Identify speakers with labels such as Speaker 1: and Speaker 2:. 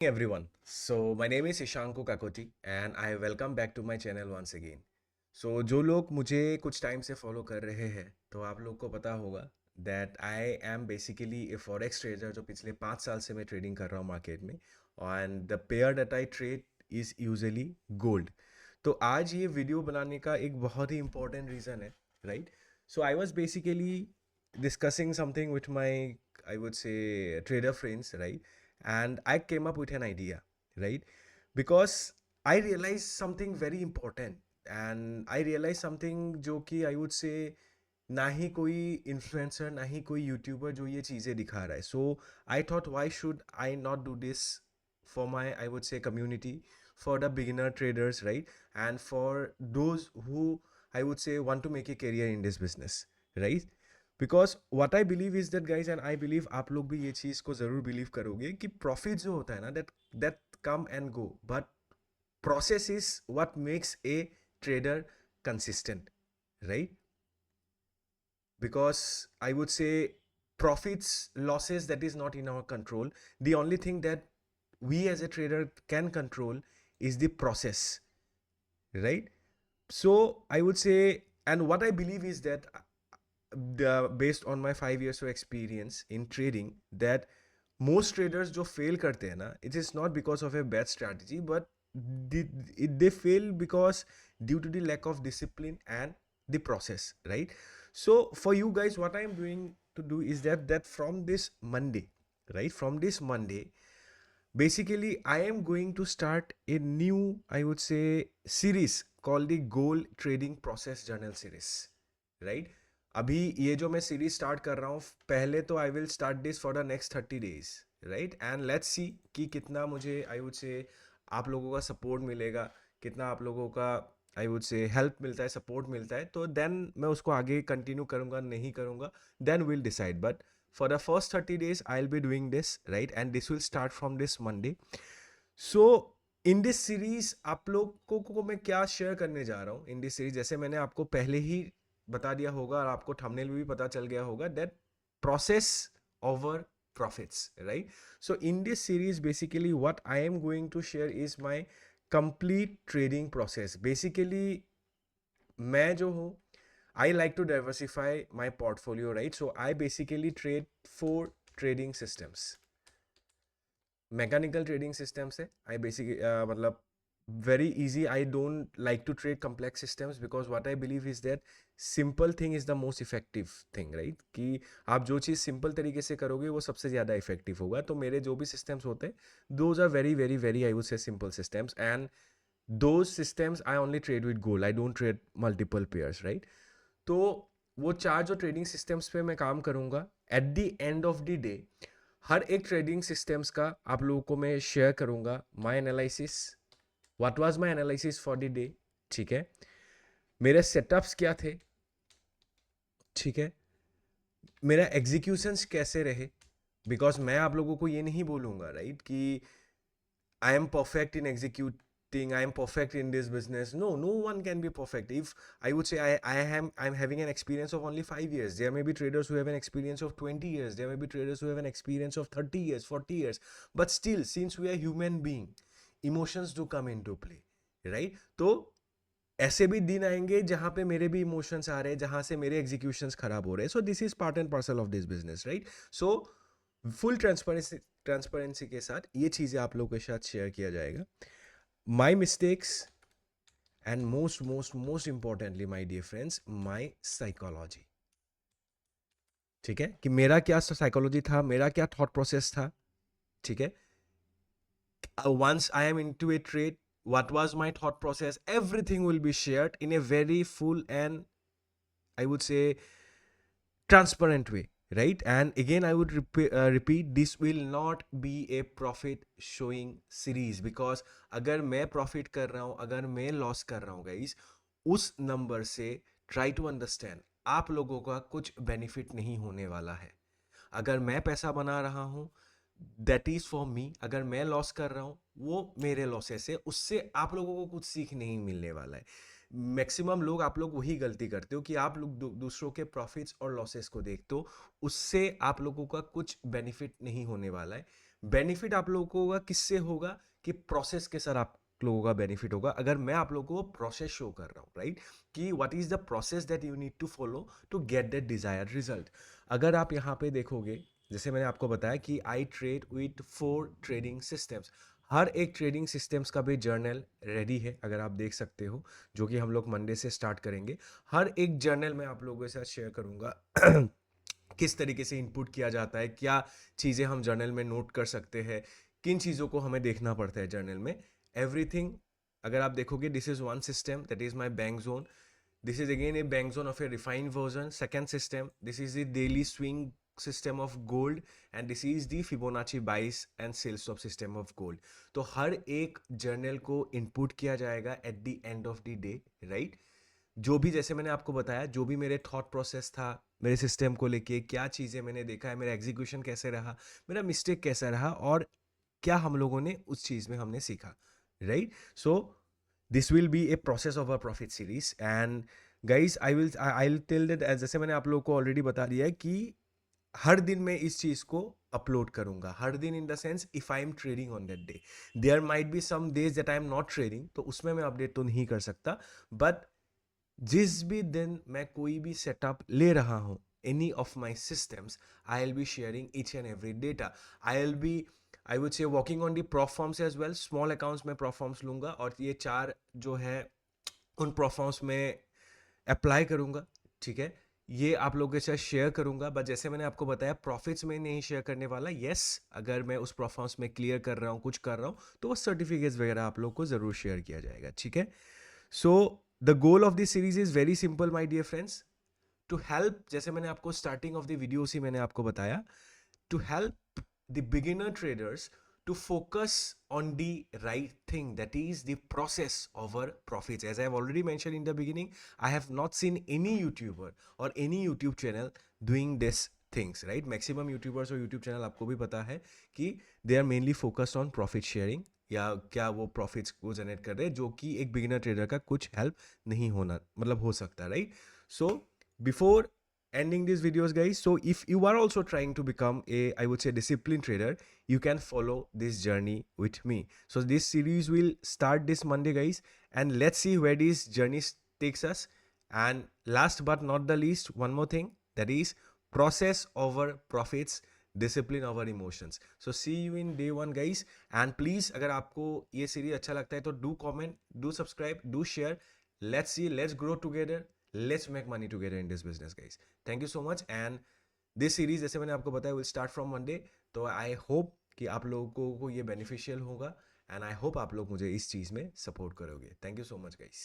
Speaker 1: Everyone. So my name is Ishanku Kakoti and I welcome back to my channel once again. So जो लोग मुझे कुछ time से follow कर रहे हैं तो आप लोग को पता होगा that I am basically A forex trader जो पिछले 5 साल से मैं ट्रेडिंग कर रहा हूँ मार्केट में and the pair that I trade is usually gold. तो आज ये वीडियो बनाने का एक बहुत ही इंपॉर्टेंट रीज़न है, right? So I was basically discussing something with my, I would say, trader friends, right? And I came up with an idea, right? Because I realized something very important, and I realized something जो कि I would say ना ही कोई influencer ना ही कोई YouTuber जो ये चीज़ें दिखा रहा है. So I thought why should I not do this for my, I would say, community, for the beginner traders, right? And for those who, I would say, want to make a career in this business, right? Because what I believe is that guys and I believe आप लोग भी ये चीज़ को ज़रूर believe करोगे कि profit जो होता है ना that that come and go, but process is what makes a trader consistent, right? Because I would say profits, losses, that is not in our control. The only thing that we as a trader can control is the process, right? So I would say, and what I believe is that based on my 5 years of experience in trading, that most traders जो fail करते हैं ना, it is not because of a bad strategy, but they fail because due to the lack of discipline and the process, right? So for you guys, what I am doing to do is that from this Monday, right, from this Monday, basically I am going to start a new, I would say, series called the Gold Trading Process Journal Series, right? अभी ये जो मैं series start कर रहा हूँ, पहले तो I will start this for the next 30 days, right? And let's see कि कितना मुझे, आई वुड से, आप लोगों का सपोर्ट मिलेगा, कितना आप लोगों का, आई वुड से, हेल्प मिलता है, सपोर्ट मिलता है, तो देन मैं उसको आगे कंटिन्यू करूँगा नहीं करूँगा, then will decide. But for the first 30 days I'll be doing this, right? And this will start from this Monday. So in this series आप लोग को मैं क्या शेयर करने जा रहा हूँ इन दिस सीरीज, जैसे मैंने आपको पहले ही बता दिया होगा और आपको थंबनेल में भी पता चल गया होगा, that process over profits, right? So in this series basically what I am going to share is my complete trading process. Basically मैं जो हूँ, I like to diversify my portfolio, right? So I basically trade 4 trading systems. Mechanical trading systems है. I basically मतलब very easy. I don't like to trade complex systems because what I believe is that simple thing is the most effective thing, right? कि आप जो चीज़ simple तरीके से करोगे वो सबसे ज़्यादा effective होगा. तो मेरे जो भी systems होते हैं, those are very very very, I would say, simple systems, and those systems I only trade with gold. I don't trade multiple pairs, right? तो वो 4 जो ट्रेडिंग सिस्टम्स पे मैं काम करूँगा, at the end of the day हर एक trading systems का आप लोगों को मैं शेयर करूँगा my analysis, what was my analysis for the day, ठीक है? मेरे सेटअप्स क्या थे, ठीक है? मेरा एग्जीक्यूशंस कैसे रहे, बिकॉज मैं आप लोगों को ये नहीं बोलूँगा, राइट, कि I am perfect in executing, I am perfect in this business. No, no one can be perfect. If I would say I'm having an experience of only 5 years, there may be traders who have an experience of 20 years, there may be traders who have an experience of 30 years, 40 years. But still, since we are human being, emotions do come into play, right? तो ऐसे भी दिन आएंगे जहां पे मेरे भी emotions आ रहे हैं, जहां से मेरे एग्जीक्यूशंस खराब हो रहे हैं. So this is part and parcel of this business, right? So full transparency के साथ ये चीज़ें आप लोगों के साथ शेयर किया जाएगा. My mistakes and most most most importantly my dear friends, my psychology, ठीक है? कि मेरा क्या साइकोलॉजी था, मेरा क्या थॉट प्रोसेस था, ठीक है? Once I am into a trade, what was my thought process, everything will be shared in a very full and, I would say, transparent way, right? And again I would repeat, this will not be a profit showing series, because अगर मैं profit कर रहा हूँ, अगर मैं loss कर रहा हूँ guys, उस number से try to understand आप लोगों का कुछ benefit नहीं होने वाला है. अगर मैं पैसा बना रहा हूँ, दैट इज फॉर मी. अगर मैं लॉस कर रहा हूँ, वो मेरे लॉसेस है, उससे आप लोगों को कुछ सीख नहीं मिलने वाला है. मैक्सिमम लोग, आप लोग वही गलती करते हो कि आप लोग दूसरों के प्रॉफिट्स और लॉसेस को देखते हो, उससे आप लोगों का कुछ बेनिफिट नहीं होने वाला है. बेनिफिट आप लोगों को होगा किससे होगा कि प्रोसेस के साथ आप लोगों का बेनिफिट होगा अगर मैं आप लोगों को प्रोसेस शो कर रहा हूँ, राइट, कि what is the process that you need to follow to get that desired result. अगर आप यहाँ पे देखोगे, जैसे मैंने आपको बताया कि आई ट्रेड विथ 4 ट्रेडिंग सिस्टम्स, हर एक ट्रेडिंग सिस्टम्स का भी जर्नल रेडी है, अगर आप देख सकते हो, जो कि हम लोग मंडे से स्टार्ट करेंगे। हर एक जर्नल मैं आप लोगों के साथ शेयर करूंगा किस तरीके से इनपुट किया जाता है, क्या चीज़ें हम जर्नल में नोट कर सकते हैं, किन चीज़ों को हमें देखना पड़ता है जर्नल में, एवरीथिंग। अगर आप देखोगे, this is one system, that is my bank zone. This is again a bank zone of a refined version. Second system, this is the daily swing system of gold, and this is the Fibonacci buys and sales of system of gold. तो हर एक journal को input किया जाएगा eight the end of the day, right. जो भी जैसे मैंने आपको बताया, जो भी मेरे थॉट प्रोसेस था मेरे सिस्टम को लेके, क्या चीज़ें मैंने देखा है, मेरा एग्जीक्यूशन कैसे रहा, मेरा मिस्टेक कैसा रहा, और क्या हम लोगों ने उस चीज़ में हमने सीखा, right. So this will be a process of a profit series, and guys I will tell that, जैसे मैंने आप लोगों को ऑलरेडी बता दिया है कि हर दिन मैं इस चीज को अपलोड करूंगा, हर दिन in the sense if I am trading on that day, there might be some days that I am not trading, तो उसमें मैं अपडेट तो नहीं कर सकता, बट जिस भी दिन मैं कोई भी सेटअप ले रहा हूं, any of my systems, I will be sharing each and every data. I will be, I would say working on the prop firms as well, small accounts में प्रोफॉर्म्स लूंगा, और ये 4 जो है उन प्रोफॉर्म्स में अप्लाई करूंगा, ठीक है। ये आप लोगों के साथ शेयर करूंगा, बट जैसे मैंने आपको बताया, प्रॉफिट्स में नहीं शेयर करने वाला। यस, अगर मैं उस परफॉर्मेंस में क्लियर कर रहा हूँ, कुछ कर रहा हूँ, तो वो सर्टिफिकेट्स वगैरह आप लोग को जरूर शेयर किया जाएगा, ठीक है। So the goal of this series is very simple my dear friends, to help, जैसे मैंने आपको स्टार्टिंग ऑफ द वीडियो से मैंने आपको बताया, to help the beginner traders to focus on the right thing, that is the process over profits. As I have already mentioned in the beginning, I have not seen any YouTuber or any YouTube channel doing this things, right? Maximum YouTubers और YouTube channel आपको भी पता है कि they are mainly focused on profit sharing, या क्या वो profits को जनरेट कर रहे हैं, जो कि एक बिगिनर ट्रेडर का कुछ हेल्प नहीं होना, मतलब हो सकता है, right. So before ending these videos, guys, so if you are also trying to become a, I would say, disciplined trader, you can follow this journey with me. So this series will start this Monday, guys, and let's see where this journey takes us. And last but not the least, one more thing, that is process over profits, discipline over emotions. So see you in day 1, guys, and please, अगर आपको ये series अच्छा लगता है तो do comment, do subscribe, do share. Let's see, let's grow together, let's make money together in this business, guys. Thank you so much, and this series, जैसे मैंने आपको बताया, विल स्टार्ट फ्रॉम मंडे। तो I hope कि आप लोगों को ये बेनिफिशियल होगा, एंड आई होप आप लोग मुझे इस चीज़ में सपोर्ट करोगे। Thank you so much, guys.